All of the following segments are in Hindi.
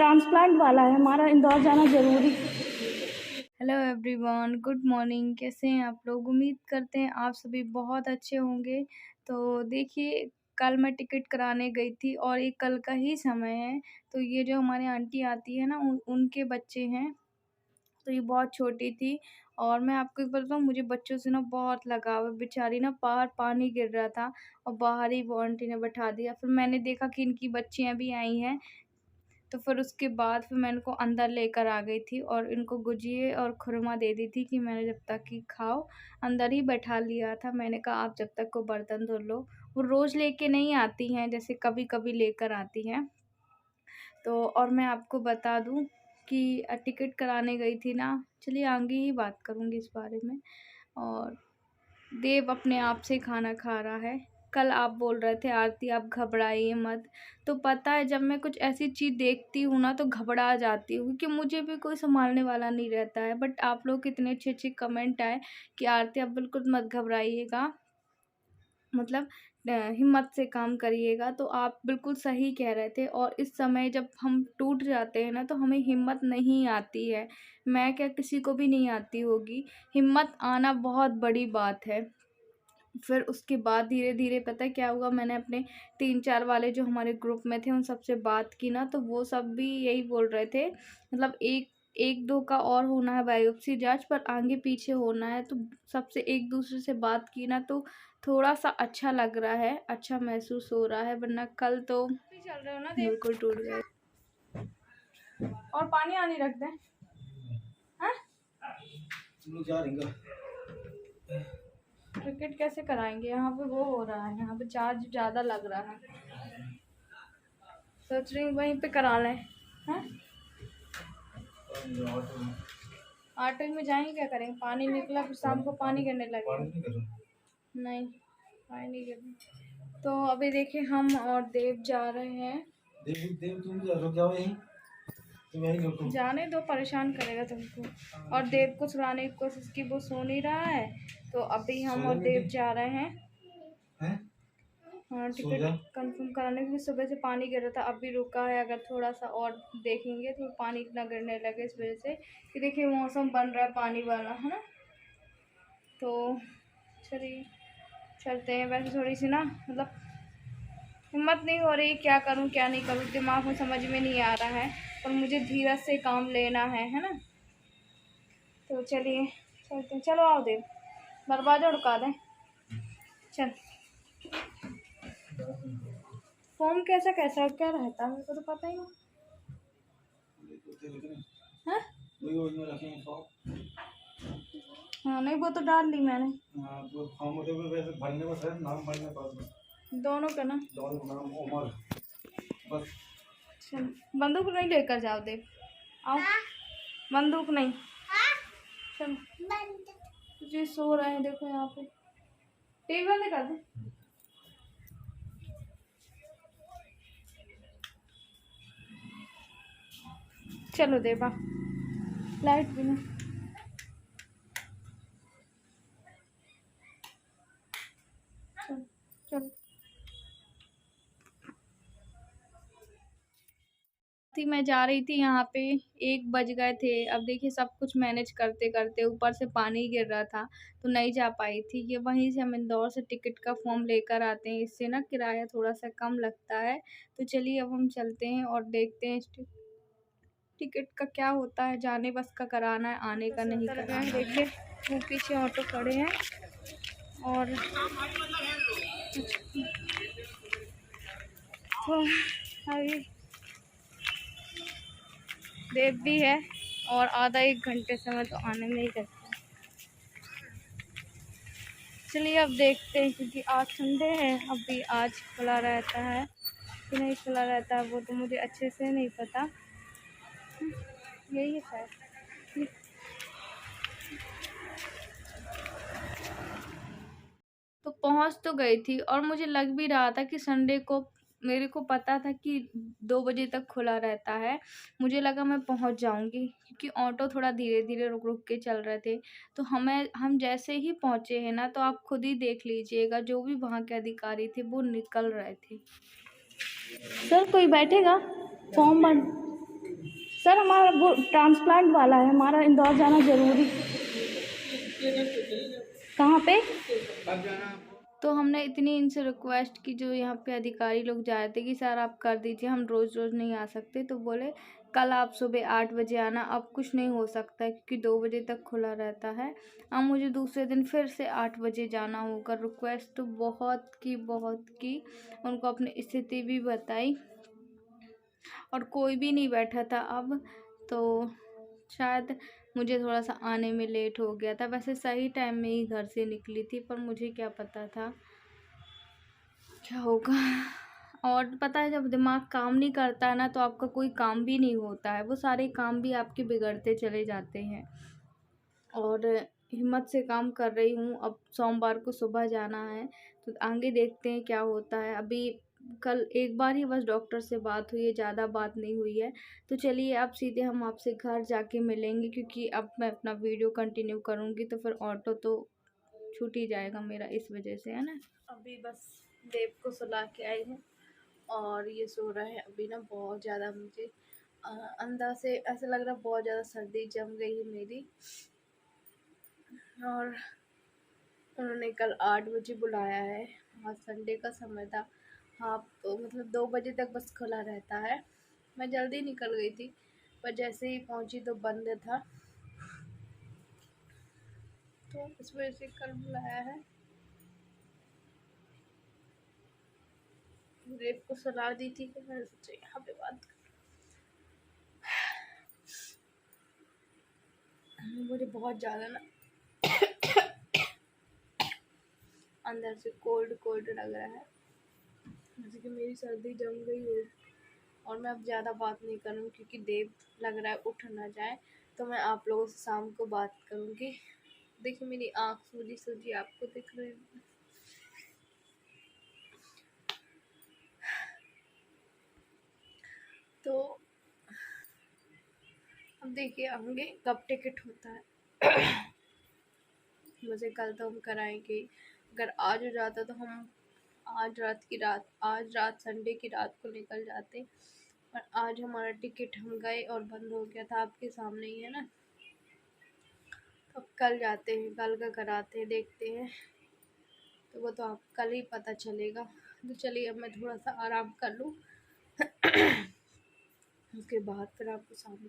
ट्रांसप्लांट वाला है, हमारा इंदौर जाना ज़रूरी। Hello everyone, good morning. कैसे हैं आप लोग? उम्मीद करते हैं आप सभी बहुत अच्छे होंगे। तो देखिए, कल मैं टिकट कराने गई थी और ये कल का ही समय है। तो ये जो हमारे आंटी आती है ना, उनके बच्चे हैं। तो ये बहुत छोटी थी और मैं आपको एक बात बताऊँ, मुझे बच्चों से ना बहुत लगाव है। बेचारी ना बाहर पानी गिर रहा था और बाहर ही वो आंटी ने बैठा दिया। फिर मैंने देखा कि इनकी बच्चियाँ भी आई हैं, तो फिर उसके बाद फिर मैं इनको अंदर लेकर आ गई थी और इनको गुजिये और खुरमा दे दी थी कि मैंने जब तक कि खाओ। अंदर ही बैठा लिया था। मैंने कहा आप जब तक को बर्तन धो लो। वो रोज़ लेके नहीं आती हैं, जैसे कभी-कभी लेकर आती हैं। तो और मैं आपको बता दूँ कि टिकट कराने गई थी ना, चलिए आगे ही बात करूँगी इस बारे में। और देव अपने आप से खाना खा रहा है। कल आप बोल रहे थे आरती आप घबराइए मत। तो पता है, जब मैं कुछ ऐसी चीज़ देखती हूँ ना तो घबरा जाती हूँ, क्योंकि मुझे भी कोई सँभालने वाला नहीं रहता है। बट आप लोग के इतने अच्छे-अच्छे कमेंट आए कि आरती आप बिल्कुल मत घबराइएगा, मतलब हिम्मत से काम करिएगा। तो आप बिल्कुल सही कह रहे थे और इस समय जब हम टूट जाते हैं ना तो हमें हिम्मत नहीं आती है। मैं क्या, किसी को भी नहीं आती होगी। हिम्मत आना बहुत बड़ी बात है। फिर उसके बाद धीरे-धीरे पता है क्या हुआ, मैंने अपने 3-4 वाले जो हमारे ग्रुप में थे उन सबसे बात की ना, तो वो सब भी यही बोल रहे थे, मतलब 1-2 का और होना है बायोप्सी जाँच, पर आगे पीछे होना है। तो सबसे एक-दूसरे से बात की ना तो थोड़ा-सा अच्छा लग रहा है, अच्छा महसूस हो रहा है, वरना कल तो चल रहे हो ना बिल्कुल टूट गए। और पानी आने रख दें? हाँ? टिकट कैसे कराएंगे? यहाँ पे वो हो रहा है, यहाँ पे चार्ज ज़्यादा लग रहा है। सोच रही हूँ वहीं पे करा लें। हैं? ऑटो में जाएंगे, क्या करेंगे? पानी निकला फिर शाम को पानी गिरने लगेगा। नहीं, पानी नहीं गिरना। तो अभी देखिए हम और देव जा रहे हैं। देव तुम रुक जाओ यहीं, तुम यहीं रुको। जाने दो, परेशान करेगा तुमको। और देव को सुलाने की कोशिश की, वो सो नहीं रहा है। तो अभी हम और देव जा रहे हैं। हाँ, टिकट कंफर्म कराने के लिए। सुबह से पानी गिर रहा था, अभी रुका है। अगर थोड़ा सा और देखेंगे तो पानी इतना गिरने लगे इस वजह से कि देखिए मौसम बन रहा है पानी वाला, है ना। तो चलिए चलते हैं। वैसे थोड़ी सी ना, मतलब हिम्मत नहीं हो रही, क्या करूं क्या नहीं करूं, दिमाग में समझ में नहीं आ रहा है। और मुझे धीरज से काम लेना है ना। तो चलिए चलते हैं। चलो आओ देव, दरवाज़ा उड़का दें। चल, फॉर्म कैसा कैसा क्या रहता है, मेरे को तो पता ही नहीं। हाँ? हाँ नहीं, वो तो डाल ली मैंने। हाँ, तो फॉर्म वैसे भरने में शायद नाम भरने का दोनों का ना, दोनों नाम उमर बस। चल, बंदूक नहीं लेकर जाओ देव, आओ। बंदूक नहीं। चल, जी सो रहे हैं, देखो यहाँ पे। टीवी बंद कर दो। चलो देवा, लाइट भी नहीं। चलो थी, मैं जा रही थी यहाँ पे, 1 बज गए थे। अब देखिए सब कुछ मैनेज करते करते ऊपर से पानी गिर रहा था तो नहीं जा पाई थी। ये वहीं से हम इंदौर से टिकट का फॉर्म लेकर आते हैं, इससे ना किराया थोड़ा सा कम लगता है। तो चलिए अब हम चलते हैं और देखते हैं टिकट का क्या होता है। जाने बस का कराना है, आने का नहीं कराना है। देखिए वो पीछे ऑटो खड़े हैं और तो अभी देव भी है और आधा 1 घंटे से मैं तो आने में ही रहता है। चलिए अब देखते हैं, क्योंकि आज संडे है। अभी आज खुला रहता है कि नहीं खुला रहता है वो तो मुझे अच्छे से नहीं पता। यही है शायद। तो पहुंच तो गई थी और मुझे लग भी रहा था कि संडे को, मेरे को पता था कि 2 बजे तक खुला रहता है। मुझे लगा मैं पहुंच जाऊंगी, क्योंकि ऑटो थोड़ा धीरे धीरे रुक रुक के चल रहे थे। तो हम जैसे ही पहुंचे हैं ना, तो आप खुद ही देख लीजिएगा, जो भी वहाँ के अधिकारी थे वो निकल रहे थे। सर कोई बैठेगा? फॉर्म भर सर हमारा वो ट्रांसप्लांट वाला है, हमारा इंदौर जाना ज़रूरी। कहाँ पे? तो हमने इतनी इनसे रिक्वेस्ट की, जो यहाँ पे अधिकारी लोग जा रहे थे, कि सर आप कर दीजिए, हम रोज़ रोज़ नहीं आ सकते। तो बोले कल आप सुबह 8 बजे आना। अब कुछ नहीं हो सकता है क्योंकि 2 बजे तक खुला रहता है। अब मुझे दूसरे दिन फिर से 8 बजे जाना होगा। रिक्वेस्ट तो बहुत की, उनको अपनी स्थिति भी बताई और कोई भी नहीं बैठा था अब। तो शायद मुझे थोड़ा सा आने में लेट हो गया था। वैसे सही टाइम में ही घर से निकली थी, पर मुझे क्या पता था क्या होगा। और पता है, जब दिमाग काम नहीं करता है ना, तो आपका कोई काम भी नहीं होता है, वो सारे काम भी आपके बिगड़ते चले जाते हैं। और हिम्मत से काम कर रही हूँ। अब सोमवार को सुबह जाना है, तो आगे देखते हैं क्या होता है। अभी कल एक बार ही बस डॉक्टर से बात हुई है, ज़्यादा बात नहीं हुई है। तो चलिए अब सीधे हम आपसे घर जाके मिलेंगे, क्योंकि अब मैं अपना वीडियो कंटिन्यू करूँगी तो फिर ऑटो तो छूट ही जाएगा मेरा, इस वजह से, है ना। अभी बस देव को सुला के आई हूँ और ये सो रहा है अभी ना। बहुत ज़्यादा मुझे अंदर से ऐसा लग रहा है, बहुत ज़्यादा सर्दी जम गई है मेरी। और उन्होंने कल 8 बजे बुलाया है। आज संडे का समय था। हाँ, तो मतलब 2 बजे तक बस खुला रहता है। मैं जल्दी निकल गई थी, पर जैसे ही पहुंची तो बंद था, तो इस वजह से कल बुलाया है। रेप को सलाह दी थी कि मैं सोचा यहाँ पे बात मुझे बहुत ज़्यादा ना अंदर से कोल्ड लग रहा है, जैसे कि मेरी सर्दी जम गई हो। और मैं अब ज़्यादा बात नहीं करूँ क्योंकि देव लग रहा है उठ ना जाए। तो मैं आप लोगों से शाम को बात करूँगी। देखिए मेरी आँख सूजी आपको दिख रही है। तो अब देखिए आगे कब टिकट होता है। मुझे कल तो हम कराएंगे। अगर आज हो जाता तो हम आज रात संडे की रात को निकल जाते। और आज हमारा टिकट हम गए और बंद हो गया था, आपके सामने ही है ना। तो अब कल जाते हैं, कल का कराते हैं, देखते हैं। तो वो तो आप कल ही पता चलेगा। तो चलिए अब मैं थोड़ा सा आराम कर लूँ। उसके बाद फिर आपको शाम को,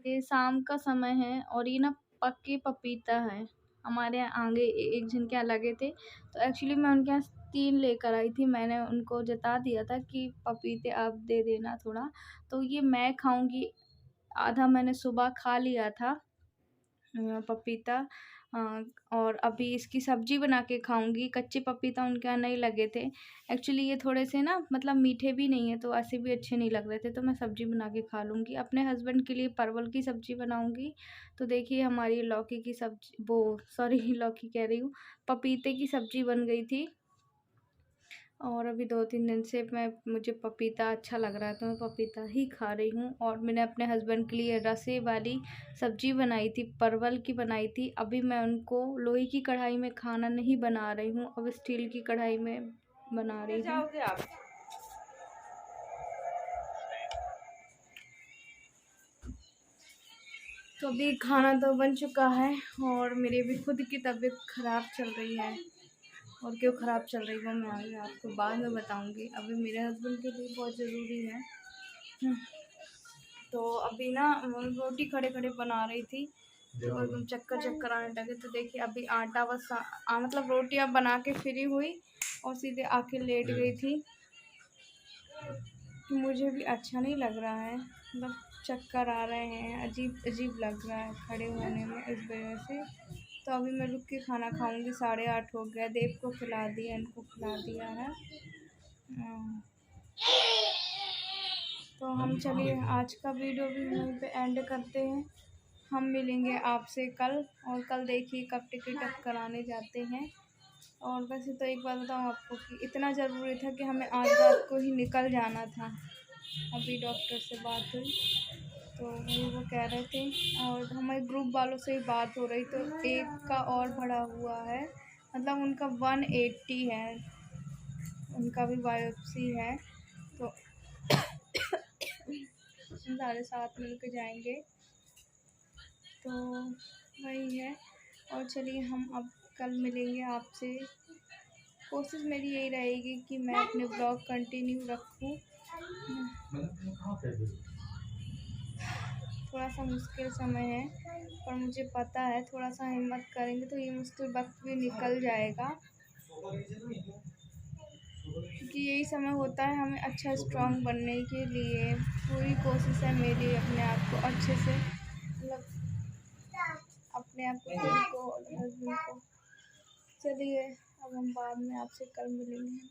ये शाम का समय है और ये ना पक्के पपीता है। हमारे यहाँ आगे एक जन के यहाँ लगे थे, तो एक्चुअली मैं उनके यहाँ 3 लेकर आई थी। मैंने उनको जता दिया था कि पपीते आप दे देना थोड़ा। तो ये मैं खाऊंगी, आधा मैंने सुबह खा लिया था पपीता। और अभी इसकी सब्जी बना के खाऊंगी। कच्चे पपीता उनके यहाँ नहीं लगे थे। एक्चुअली ये थोड़े से ना मतलब मीठे भी नहीं है, तो ऐसे भी अच्छे नहीं लग रहे थे, तो मैं सब्जी बना के खा लूँगी। अपने हस्बैंड के लिए परवल की सब्जी बनाऊँगी। तो देखिए हमारी लौकी की सब्जी, वो सॉरी लौकी कह रही हूँ, पपीते की सब्जी बन गई थी। और अभी 2-3 दिन से मुझे पपीता अच्छा लग रहा है, तो मैं पपीता ही खा रही हूँ। और मैंने अपने हस्बैंड के लिए रसे वाली सब्जी बनाई थी, परवल की बनाई थी। अभी मैं उनको लोहे की कढ़ाई में खाना नहीं बना रही हूँ, अब स्टील की कढ़ाई में बना रही हूँ। तो अभी खाना तो बन चुका है और मेरी भी खुद की तबीयत ख़राब चल रही है। और क्यों ख़राब चल रही है वो मैं आगे आपको बाद में बताऊंगी। अभी मेरे हस्बैंड के लिए बहुत ज़रूरी है। तो अभी ना रोटी खड़े खड़े बना रही थी, तो एकदम चक्कर आने लगे। तो देखिए अभी आटा बस मतलब रोटी अब बना के फ्री हुई और सीधे आके लेट गई थी। मुझे भी अच्छा नहीं लग रहा है, मतलब चक्कर आ रहे हैं, अजीब अजीब लग रहा है खड़े होने में, इस वजह से। तो अभी मैं रुक के खाना खाऊंगी। 8:30 हो गया। देव को खिला दिया, इनको खिला दिया है। तो हम चलिए आज का वीडियो भी वहीं पे एंड करते हैं। हम मिलेंगे आपसे कल। और कल देखिए कब टिकट अब कराने जाते हैं। और वैसे तो एक बात बताऊँ आपको कि इतना ज़रूरी था कि हमें आज रात को ही निकल जाना था। अभी डॉक्टर से बात हुई तो वो कह रहे थे, और हमारे ग्रुप वालों से ही बात हो रही, तो एक का और बढ़ा हुआ है, मतलब उनका 180 है, उनका भी बायोप्सी है। तो क्वेश्चन सारे साथ मिल के जाएंगे, तो वही है। और चलिए हम अब कल मिलेंगे आपसे। कोशिश मेरी यही रहेगी कि मैं अपने ब्लॉग कंटिन्यू रखूं। थोड़ा सा मुश्किल समय है, पर मुझे पता है थोड़ा सा हिम्मत करेंगे तो ये मुश्किल वक्त भी निकल जाएगा, क्योंकि यही समय होता है हमें अच्छा स्ट्रॉन्ग बनने के लिए। पूरी कोशिश है मेरी अपने आप को अच्छे से, मतलब अपने आप को खुद को और हस्बैंड को। चलिए अब हम बाद में आपसे कल मिलेंगे।